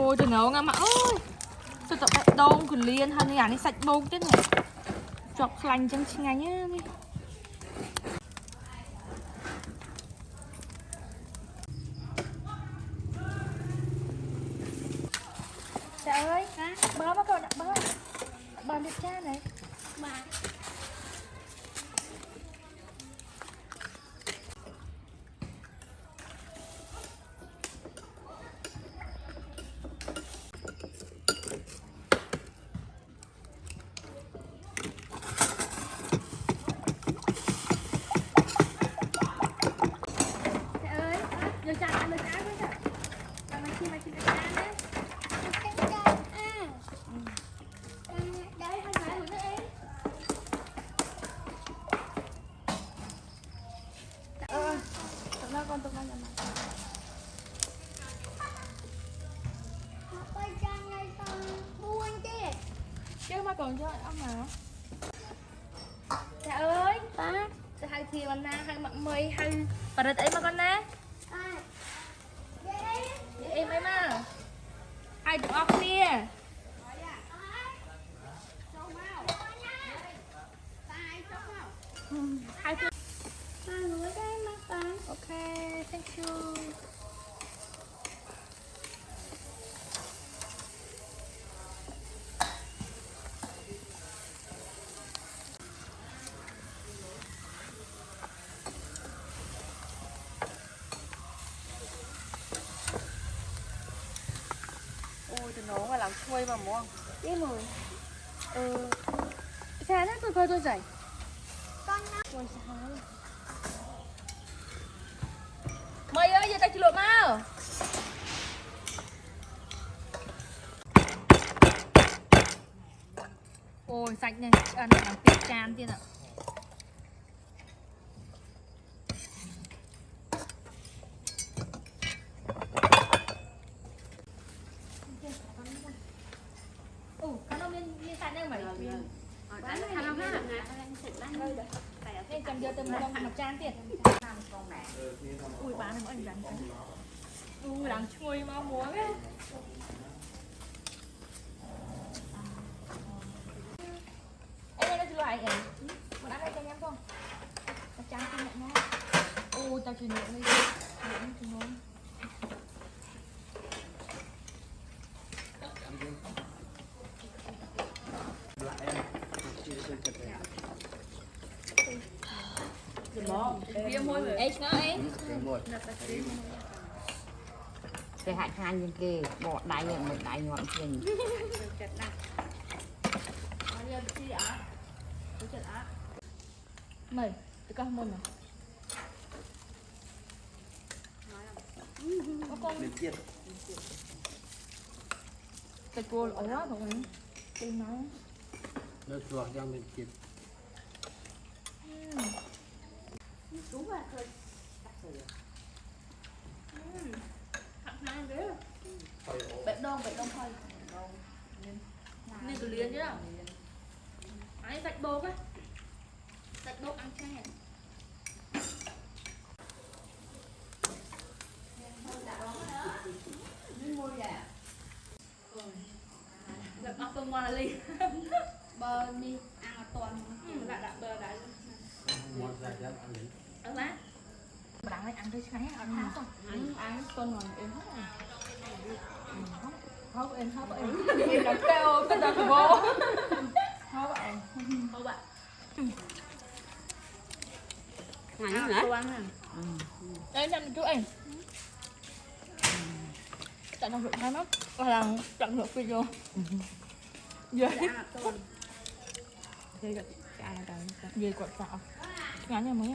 Ôi trời nấu ngắm mà ơi. Sao tụi bạn đông còn liền hơn này này sạch bông chứ này. Chọc lành chân ngay nhá. Trời ơi, bơ mà cậu đặt bơ. Bơ đẹp cha này. Bà. Con tụi nó chứ mà còn cho ông nào cha ơi ba cha hai thì mà na hai mặt mây hai bà đợt ấy mà con na em ấy mà hai tụi ốc nè hai tụi ok thank you. Ôi tụi nó mà làm chui mà mua biết rồi sao đó tôi dậy con nó mày ơi giờ tao chỉ lột mau ôi sạch này ăn làm tiệt chan tiên ạ. Kan ông lên sạch đây mày nên cầm giờ tầm đông mặt chan tiền ui bán em anh bán ui đang chui mà muốn ấy em đây loại này một ăn đây cho em không mặt chan tiền nhận nha ui tao chỉ nhận đi cái hại hai như kia bỏ đáy ở một đáy ngọn trên mày tụi con mày có con cái cô ở đó rồi tin nói nó chuột cho mình kịp đúng rồi bẹp đông thôi nên tụi liền chứ đâu anh sạch bột á sạch bột ăn chay gặp ốc tôm ngon là ly bơ đi ăn ở toàn đã bơ đã ngon ra chứ ăn đi ăn lá bạn ơi ăn tới sáng ăn không ăn con ngon em hết rồi không em làm kêu cái tao vô không bạn ngắn nữa đây nằm chú em tại nó rụng hai mắt là chặn được video giờ về quạt xạo ngắn nha mới